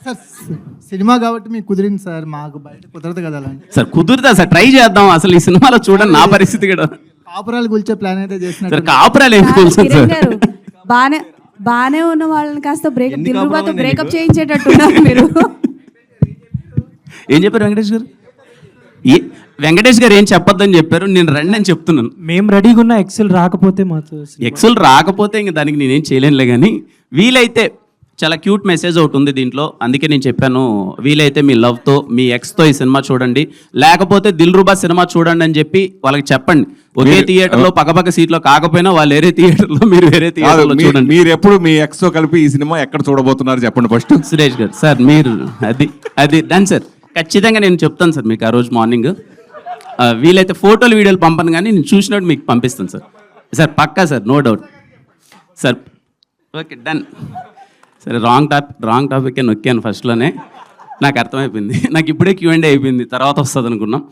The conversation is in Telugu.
సార్ సినిమా కాబట్టి మీకు కుదిరింది సార్, మాకు బయట కుదరదు కదా అలాంటి. సార్ కుదురుతా సార్, ట్రై చేద్దాం. అసలు ఈ సినిమాలో చూడండి నా పరిస్థితి కూడా. కాపురాలు కూల్చే ప్లాన్ అయితే సార్ చేసినట్టు. కాపురాలు ఏం కూల్చొద్దు కిరణ్ సార్. గారు బానే ఉన్న వాళ్ళని కాస్త బ్రేకప్ చేయించేటట్టున్నారు మీరు. ఏం చెప్పారు వెంకటేష్ గారు? వెంకటేష్ గారు ఏం చెప్పొద్దని చెప్పారు, నేను రండి అని చెప్తున్నాను. మేము రెడీగా ఉన్న ఎక్సెల్ రాకపోతే మాతో ఎక్సెల్ రాకపోతే ఇంక దానికి నేనేం చేయలేనులే. కానీ వీలైతే చాలా క్యూట్ మెసేజ్ ఒకటి ఉంది దీంట్లో, అందుకే నేను చెప్పాను వీలైతే మీ లవ్తో మీ ఎక్స్తో ఈ సినిమా చూడండి, లేకపోతే దిల్ రూబా సినిమా చూడండి అని చెప్పి వాళ్ళకి చెప్పండి. ఒకే థియేటర్లో పక్కపక్క సీట్లో కాకపోయినా వాళ్ళు వేరే థియేటర్లో, మీరు వేరే థియేటర్లో చూడండి. మీరు ఎప్పుడు మీ ఎక్స్ తో కలిపి ఈ సినిమా ఎక్కడ చూడబోతున్నారు చెప్పండి ఫస్ట్. సురేష్ గారు సార్ మీరు అది డన్ సార్, ఖచ్చితంగా నేను చెప్తాను సార్ మీకు ఆ రోజు మార్నింగ్. వీలైతే ఫోటోలు వీడియోలు పంపను కానీ నేను చూసినట్టు మీకు పంపిస్తాను సార్. సార్ పక్కా sir, no doubt sir. Okay done. సరే రాంగ్ టాపిక్ నొక్కాను ఫస్ట్లోనే, నాకు అర్థమైపోయింది. నాకు ఇప్పుడే Q&A అయిపోయింది, తర్వాత వస్తుంది అనుకున్నాం.